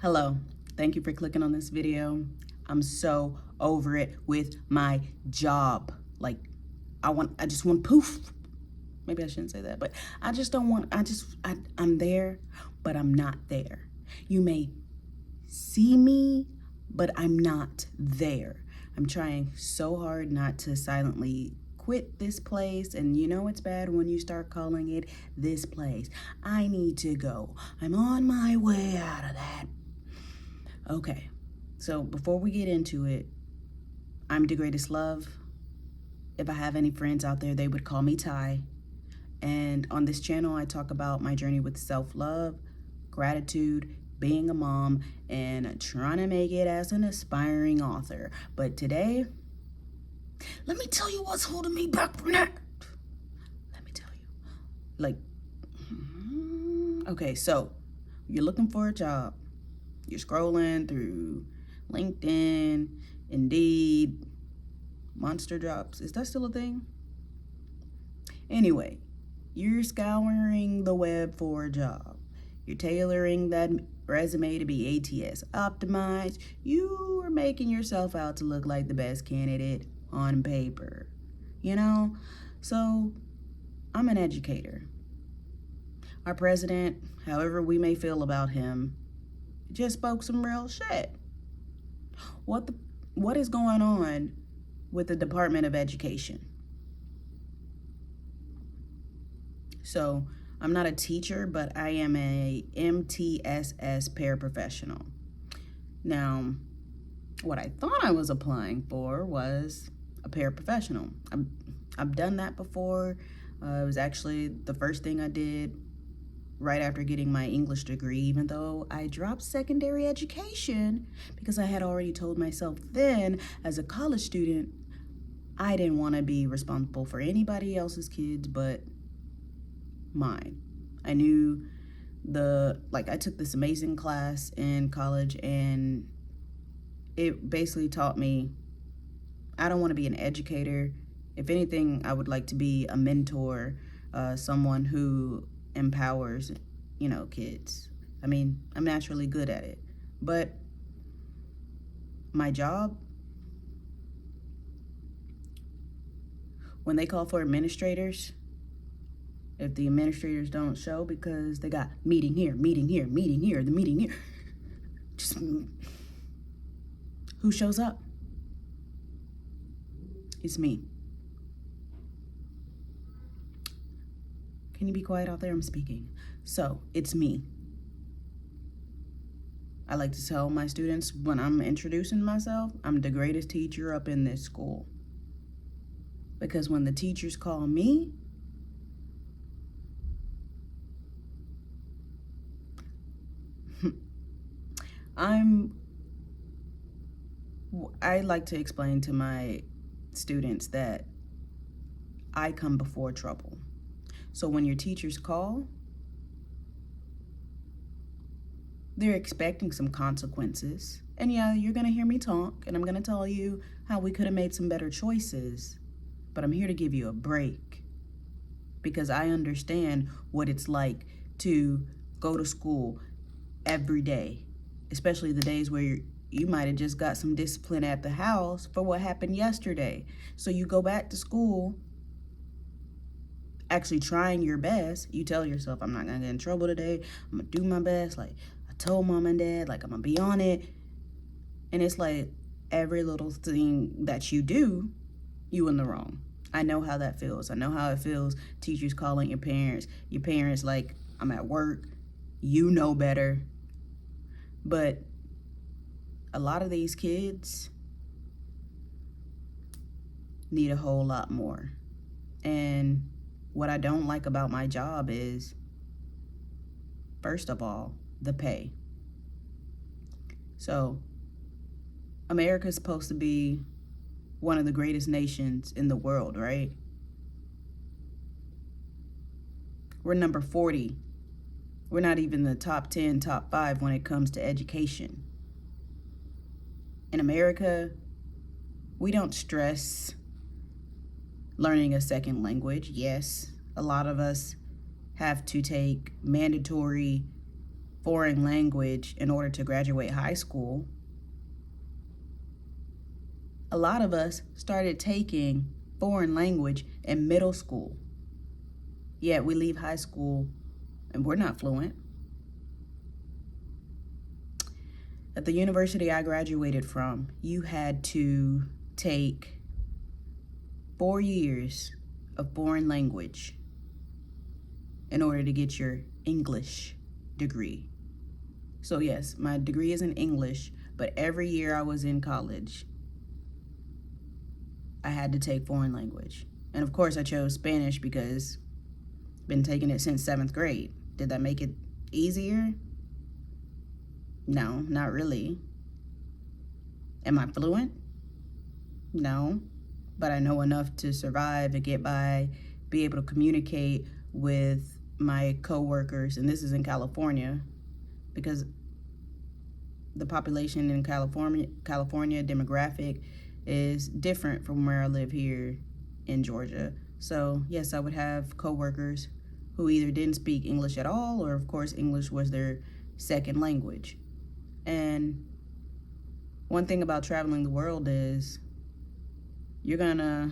Hello, thank you for clicking on this video. I'm so over it with my job. Like, I just want poof. Maybe I shouldn't say that, but I just don't want, I'm there, but I'm not there. You may see me, but I'm not there. I'm trying so hard not to silently quit this place, and you know it's bad when you start calling it this place. I need to go. I'm on my way out of that. Okay, so before we get into it, I'm the greatest love. If I have any friends out there, they would call me Ty. And on this channel, I talk about my journey with self-love, gratitude, being a mom, and trying to make it as an aspiring author. But today, let me tell you what's holding me back from that. Let me tell you. Okay, so you're looking for a job. You're scrolling through LinkedIn, Indeed, Monster Drops. Is that still a thing? Anyway, you're scouring the web for a job. You're tailoring that resume to be ATS optimized. You are making yourself out to look like the best candidate on paper. You know? So, I'm an educator. Our president, however we may feel about him, just spoke some real shit. What is going on with the Department of Education? So I'm not a teacher, but I am a MTSS paraprofessional. Now, what I thought I was applying for was a paraprofessional. I've done that before. It was actually the first thing I did right after getting my English degree, even though I dropped secondary education because I had already told myself then, as a college student, I didn't want to be responsible for anybody else's kids but mine. I knew I took this amazing class in college, and it basically taught me I don't want to be an educator. If anything, I would like to be a mentor, someone who empowers, kids. I mean, I'm naturally good at it, but my job, when they call for administrators, if the administrators don't show because they got meeting here, the meeting here, just who shows up? It's me. Can you be quiet out there? I'm speaking. So, it's me. I like to tell my students when I'm introducing myself, I'm the greatest teacher up in this school. Because when the teachers call me, I like to explain to my students that I come before trouble. So when your teachers call, they're expecting some consequences. And yeah, you're gonna hear me talk, and I'm gonna tell you how we could have made some better choices. But I'm here to give you a break, because I understand what it's like to go to school every day, especially the days where you might have just got some discipline at the house for what happened yesterday. So you go back to school actually trying your best. You tell yourself, I'm not gonna get in trouble today. I'm gonna do my best. Like I told mom and dad, like I'm gonna be on it. And it's like every little thing that you do, you in the wrong. I know how that feels. I know how it feels. Teachers calling your parents like, I'm at work. You know better. But a lot of these kids need a whole lot more. And what I don't like about my job is, first of all, the pay. So, America's supposed to be one of the greatest nations in the world, right? We're number 40. We're not even the top 10, top 5 when it comes to education. In America, we don't stress learning a second language. Yes, a lot of us have to take mandatory foreign language in order to graduate high school, a lot of us started taking foreign language in middle school. Yet we leave high school and we're not fluent. At the university I graduated from, you had to take 4 years of foreign language in order to get your English degree. So yes, my degree is in English, but every year I was in college, I had to take foreign language. And of course I chose Spanish because I've been taking it since 7th grade. Did that make it easier? No, not really. Am I fluent? No, but I know enough to survive and get by, be able to communicate with my coworkers, and this is in California, because the population in California demographic is different from where I live here in Georgia. So yes, I would have coworkers who either didn't speak English at all, or of course English was their second language. And one thing about traveling the world is you're gonna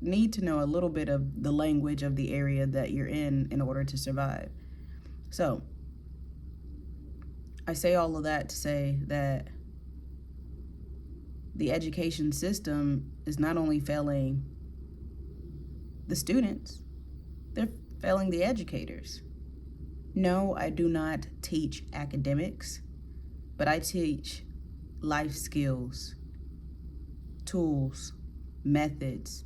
need to know a little bit of the language of the area that you're in order to survive. So I say all of that to say that the education system is not only failing the students, they're failing the educators. No, I do not teach academics, but I teach life skills, tools, methods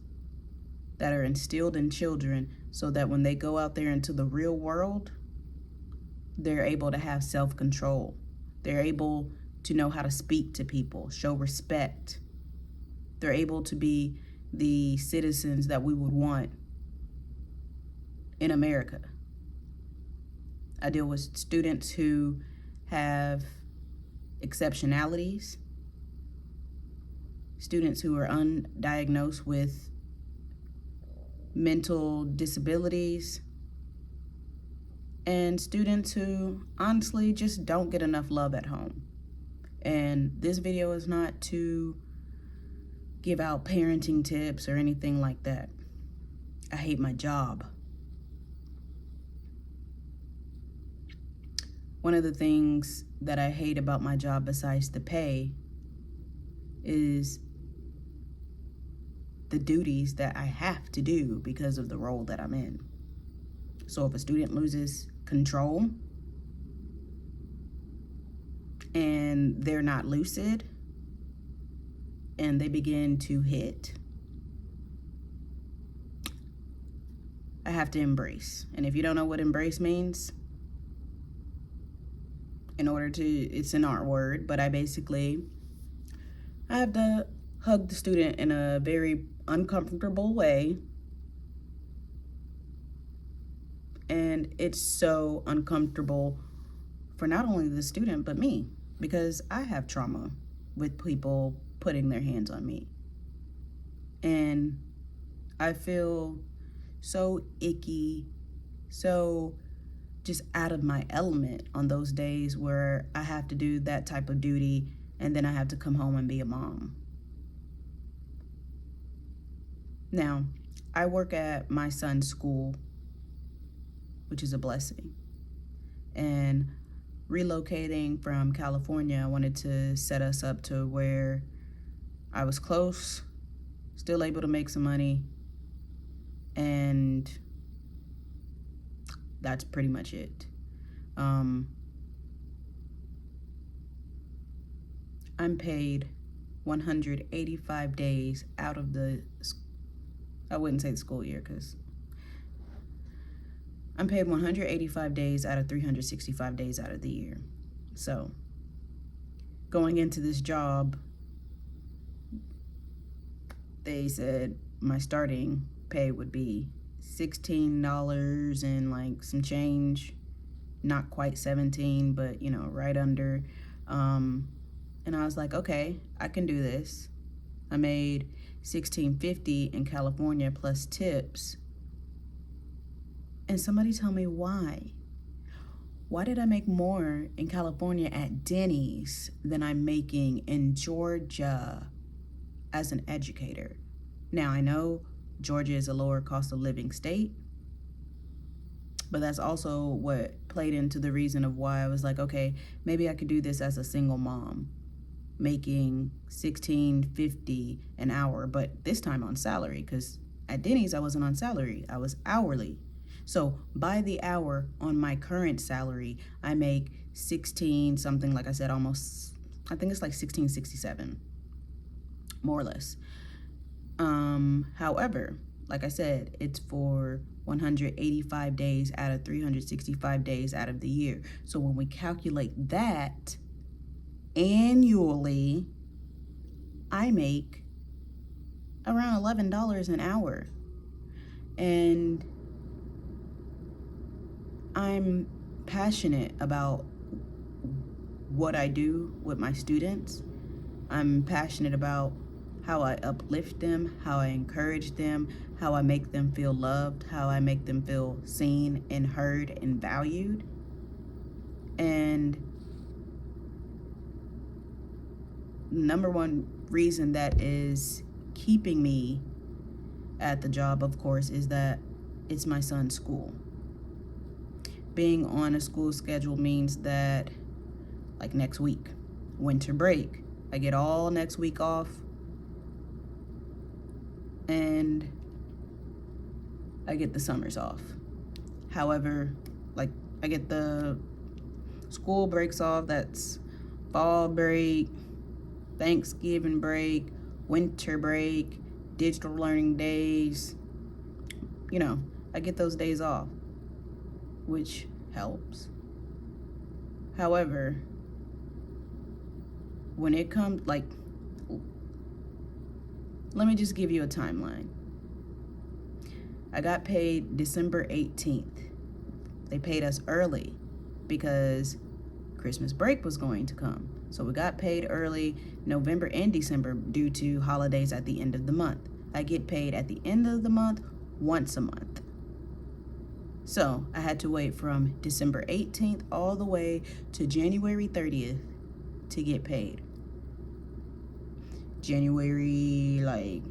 that are instilled in children so that when they go out there into the real world, they're able to have self-control. They're able to know how to speak to people, show respect. They're able to be the citizens that we would want in America. I deal with students who have exceptionalities, students who are undiagnosed with mental disabilities, and students who honestly just don't get enough love at home. And this video is not to give out parenting tips or anything like that. I hate my job. One of the things that I hate about my job besides the pay is the duties that I have to do because of the role that I'm in. So if a student loses control and they're not lucid and they begin to hit, I have to embrace. And if you don't know what embrace means, it's an art word, but I have to hug the student in a very uncomfortable way. And it's so uncomfortable for not only the student, but me, because I have trauma with people putting their hands on me. And I feel so icky, so just out of my element on those days where I have to do that type of duty and then I have to come home and be a mom. Now, I work at my son's school, which is a blessing. And relocating from California, I wanted to set us up to where I was close, still able to make some money, and that's pretty much it. I'm paid 185 days out of I wouldn't say the school year, because I'm paid 185 days out of 365 days out of the year. So going into this job, they said my starting pay would be $16 and like some change, not quite 17, but right under. And I was like, okay, I can do this. I made $16.50 in California plus tips. And somebody tell me why. Why did I make more in California at Denny's than I'm making in Georgia as an educator? Now, I know Georgia is a lower cost of living state, but that's also what played into the reason of why I was like, okay, maybe I could do this as a single mom, making $16.50 an hour, but this time on salary, because at Denny's I wasn't on salary, I was hourly. So by the hour on my current salary, I make 16 something, like I said, almost, I think it's like 16.67, more or less. However, like I said, it's for 185 days out of 365 days out of the year. So when we calculate that annually, I make around $11 an hour. And I'm passionate about what I do with my students. I'm passionate about how I uplift them, how I encourage them, how I make them feel loved, how I make them feel seen and heard and valued. And number one reason that is keeping me at the job, of course, is that it's my son's school. Being on a school schedule means that, like next week, winter break, I get all next week off, and I get the summers off. However, like I get the school breaks off, that's fall break, Thanksgiving break, winter break, digital learning days. You know, I get those days off, which helps. However, when it comes, like, let me just give you a timeline. I got paid December 18th. They paid us early because Christmas break was going to come. So we got paid early November and December due to holidays at the end of the month. I get paid at the end of the month once a month. So I had to wait from December 18th all the way to January 30th to get paid. January like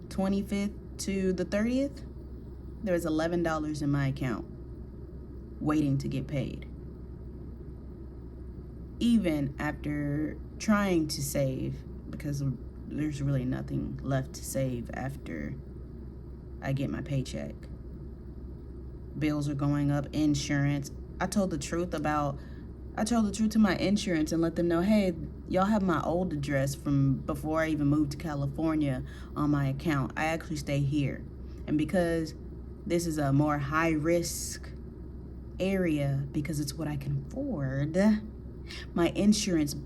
25th to the 30th, there was $11 in my account waiting to get paid. Even after trying to save, because there's really nothing left to save after I get my paycheck. Bills are going up, insurance. I told the truth to my insurance and let them know, hey, y'all have my old address from before I even moved to California on my account. I actually stay here. And because this is a more high risk area, because it's what I can afford, my insurance,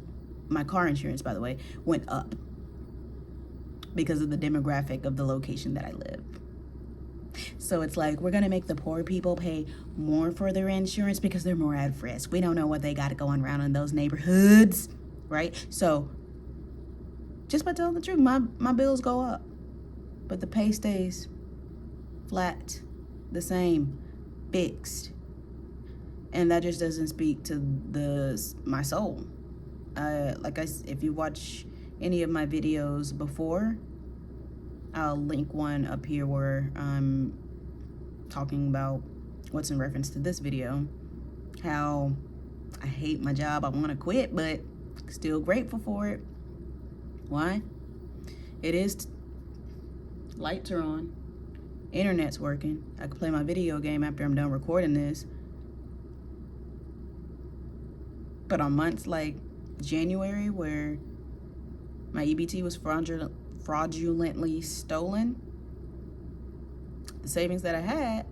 my car insurance, by the way, went up because of the demographic of the location that I live. So it's like, we're gonna make the poor people pay more for their insurance because they're more at risk. We don't know what they got going around in those neighborhoods, right? So just by telling the truth, my bills go up, but the pay stays flat, the same, fixed. And that just doesn't speak to my soul. If you watch any of my videos before, I'll link one up here where I'm talking about what's in reference to this video, how I hate my job, I want to quit, but still grateful for it. Why? It is, lights are on, internet's working, I can play my video game after I'm done recording this. But on months like January, where my EBT was fraudulently stolen, the savings that I had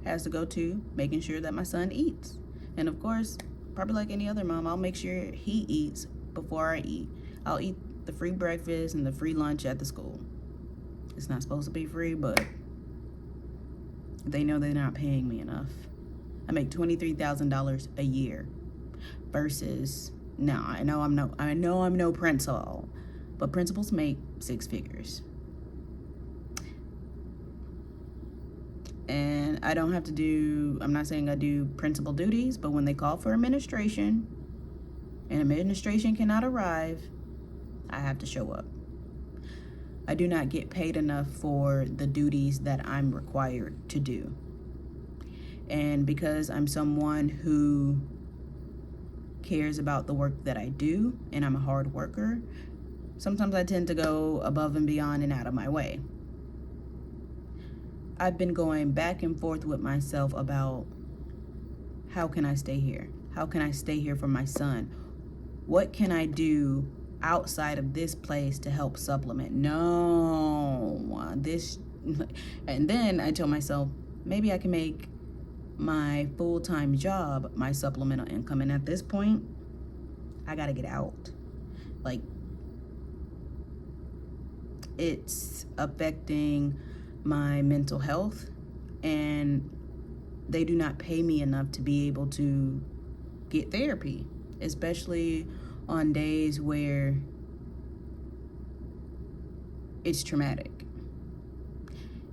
has to go to making sure that my son eats. And of course, probably like any other mom, I'll make sure he eats before I eat. I'll eat the free breakfast and the free lunch at the school. It's not supposed to be free, but they know they're not paying me enough. I make $23,000 a year versus, now I know I'm no principal, but principals make six figures. And I don't have to do, I'm not saying I do principal duties, but when they call for administration and administration cannot arrive, I have to show up. I do not get paid enough for the duties that I'm required to do. And because I'm someone who cares about the work that I do and I'm a hard worker, sometimes I tend to go above and beyond and out of my way. I've been going back and forth with myself about how can I stay here? How can I stay here for my son? What can I do outside of this place to help supplement? No, this. And then I tell myself, maybe I can make my full-time job my supplemental income. And at this point, I gotta get out. Like, it's affecting my mental health, and they do not pay me enough to be able to get therapy, especially on days where it's traumatic.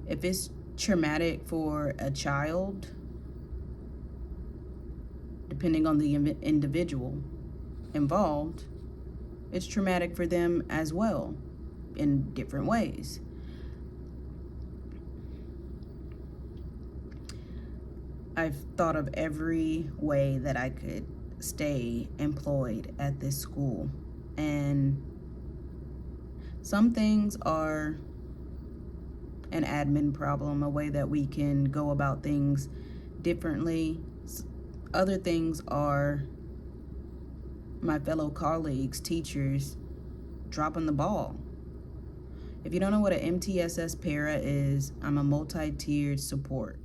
If it's traumatic for a child, depending on the individual involved, it's traumatic for them as well in different ways. I've thought of every way that I could stay employed at this school, and some things are an admin problem, a way that we can go about things differently. Other things are my fellow colleagues, teachers, dropping the ball. If you don't know what an MTSS para is, I'm a multi-tiered support.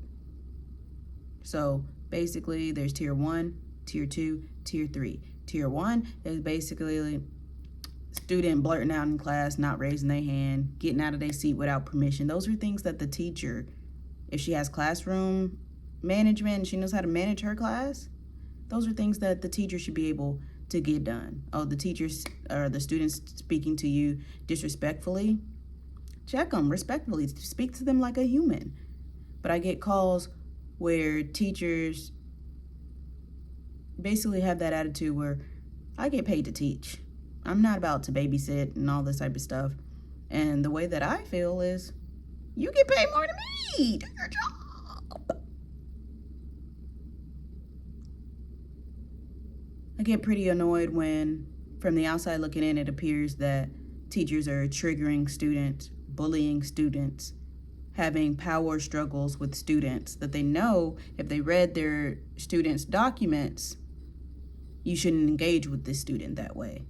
So basically there's tier 1, tier 2, tier 3. Tier 1 is basically student blurting out in class, not raising their hand, getting out of their seat without permission. Those are things that the teacher, if she has classroom management and she knows how to manage her class, those are things that the teacher should be able to get done. Oh, the teachers or the students speaking to you disrespectfully, check them respectfully, speak to them like a human. But I get calls where teachers basically have that attitude where I get paid to teach. I'm not about to babysit and all this type of stuff. And the way that I feel is, you get paid more than me. Do your job. I get pretty annoyed when, from the outside looking in, it appears that teachers are triggering students, bullying students, having power struggles with students that they know if they read their students' documents, you shouldn't engage with this student that way.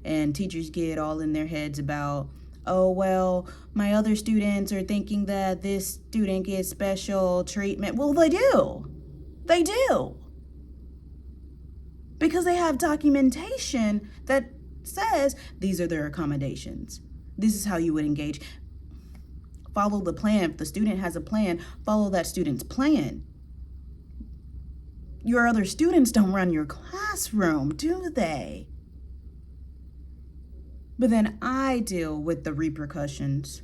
And teachers get all in their heads about, oh, well, my other students are thinking that this student gets special treatment. Well, they do. They do. Because they have documentation that says these are their accommodations. This is how you would engage. Follow the plan. If the student has a plan, follow that student's plan. Your other students don't run your classroom, do they? But then I deal with the repercussions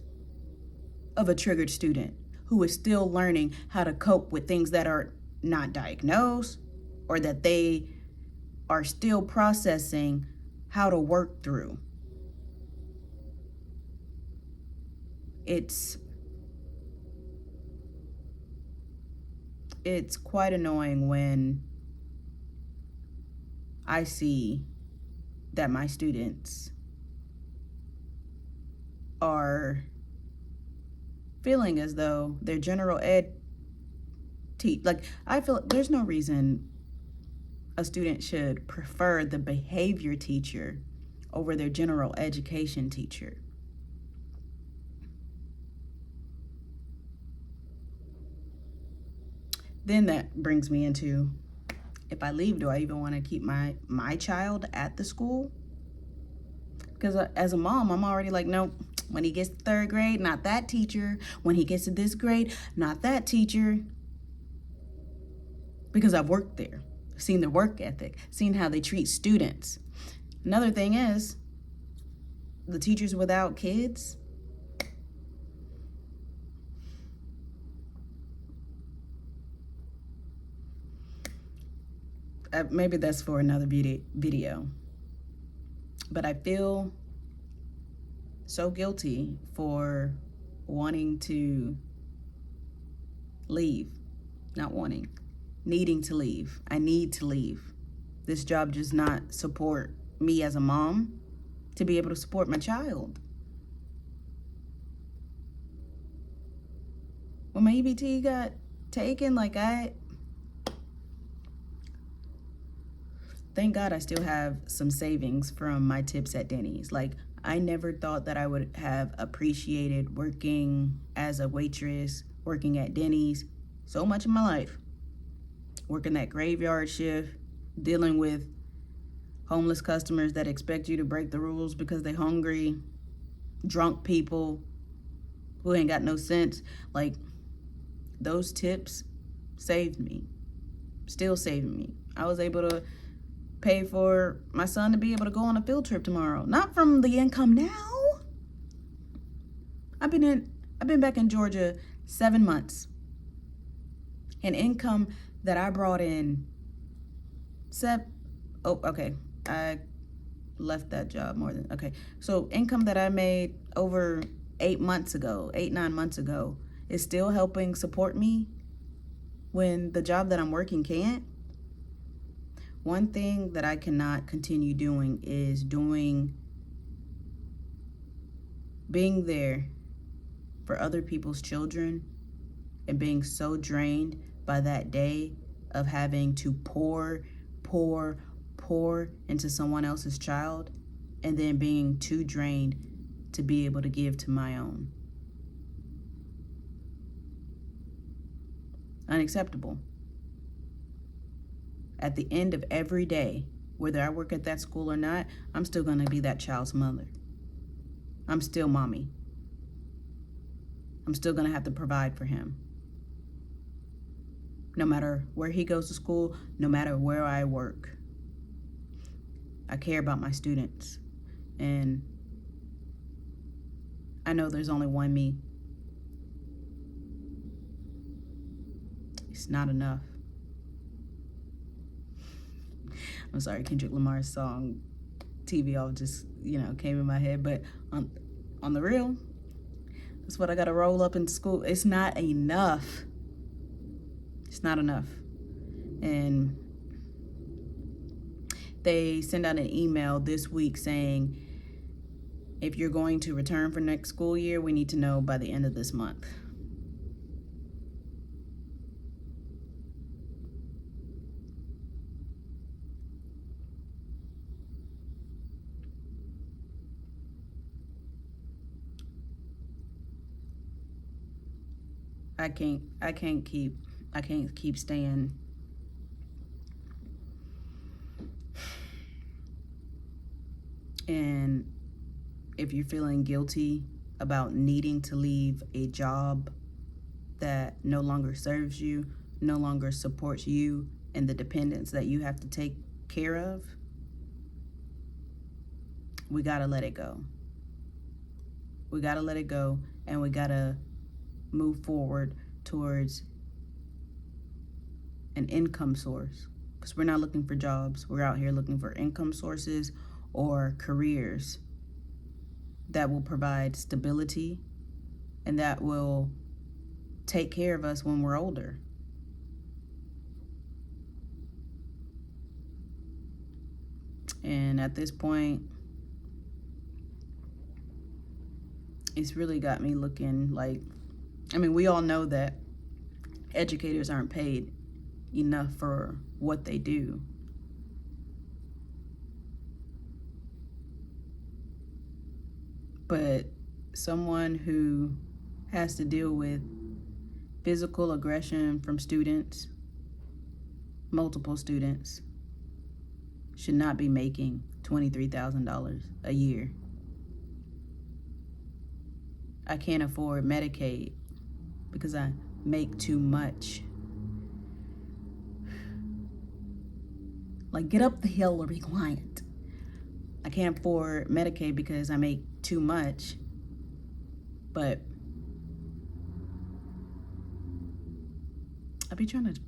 of a triggered student who is still learning how to cope with things that are not diagnosed, or that they are still processing how to work through. It's quite annoying when I see that my students are feeling as though their general ed like, I feel there's no reason a student should prefer the behavior teacher over their general education teacher. Then that brings me into, if I leave, do I even want to keep my child at the school? Because as a mom, I'm already like, nope, when he gets to third grade, not that teacher. When he gets to this grade, not that teacher. Because I've worked there, seen their work ethic, seen how they treat students. Another thing is, the teachers without kids, maybe that's for another video. But I feel so guilty for wanting to leave. Not wanting, needing to leave. I need to leave. This job does not support me as a mom to be able to support my child. When my EBT got taken, thank God I still have some savings from my tips at Denny's. Like, I never thought that I would have appreciated working as a waitress, working at Denny's so much in my life. Working that graveyard shift, dealing with homeless customers that expect you to break the rules because they're hungry, drunk people who ain't got no sense. Like, those tips saved me, still saving me. I was able to pay for my son to be able to go on a field trip tomorrow. Not from the income now. I've been back in Georgia 7 months. An income that I brought in I left that job so income that I made over 9 months ago is still helping support me when the job that I'm working can't. One thing that I cannot continue doing is being there for other people's children and being so drained by that day of having to pour into someone else's child and then being too drained to be able to give to my own. Unacceptable. At the end of every day, whether I work at that school or not, I'm still going to be that child's mother. I'm still mommy. I'm still going to have to provide for him. No matter where he goes to school, no matter where I work. I care about my students. And I know there's only one me. It's not enough. I'm sorry, Kendrick Lamar's song, TV all just, came in my head. But on the real, that's what I got to roll up in school. It's not enough. It's not enough. And they send out an email this week saying, if you're going to return for next school year, we need to know by the end of this month. I can't keep staying. And if you're feeling guilty about needing to leave a job that no longer serves you, no longer supports you and the dependents that you have to take care of, we gotta let it go. We gotta let it go, and we gotta move forward towards an income source, because we're not looking for jobs. We're out here looking for income sources or careers that will provide stability and that will take care of us when we're older. And at this point, it's really got me looking like, we all know that educators aren't paid enough for what they do. But someone who has to deal with physical aggression from students, multiple students, should not be making $23,000 a year. I can't afford Medicaid because I make too much. Like, get up the hill or be quiet. I can't afford Medicaid because I make too much. But I be trying to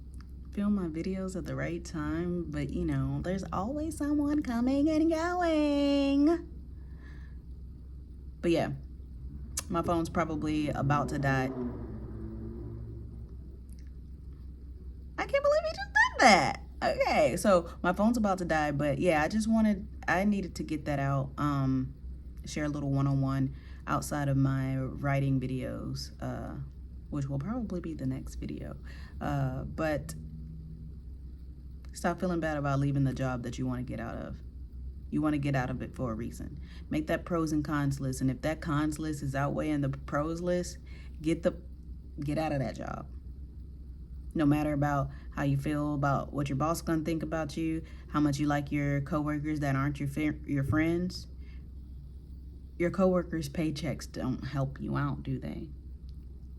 film my videos at the right time, but you know, there's always someone coming and going. But yeah, my phone's probably about to die. I can't believe he just did that. Okay, so my phone's about to die, but yeah, I needed to get that out. Share a little one-on-one outside of my writing videos, which will probably be the next video. But stop feeling bad about leaving the job that you want to get out of. You want to get out of it for a reason. Make that pros and cons list, and if that cons list is outweighing the pros list, get out of that job. No matter about how you feel about what your boss gonna think about you, how much you like your coworkers that aren't your friends. Your coworkers' paychecks don't help you out, do they?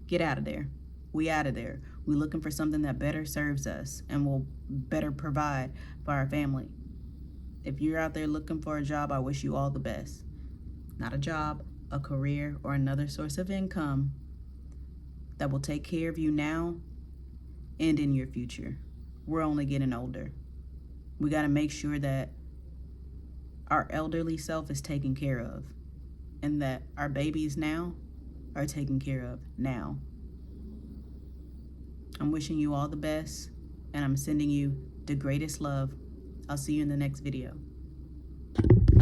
Get out of there. We out of there. We looking for something that better serves us and will better provide for our family. If you're out there looking for a job, I wish you all the best. Not a job, a career, or another source of income that will take care of you now and in your future. We're only getting older. We got to make sure that our elderly self is taken care of and that our babies now are taken care of now. I'm wishing you all the best, and I'm sending you the greatest love. I'll see you in the next video.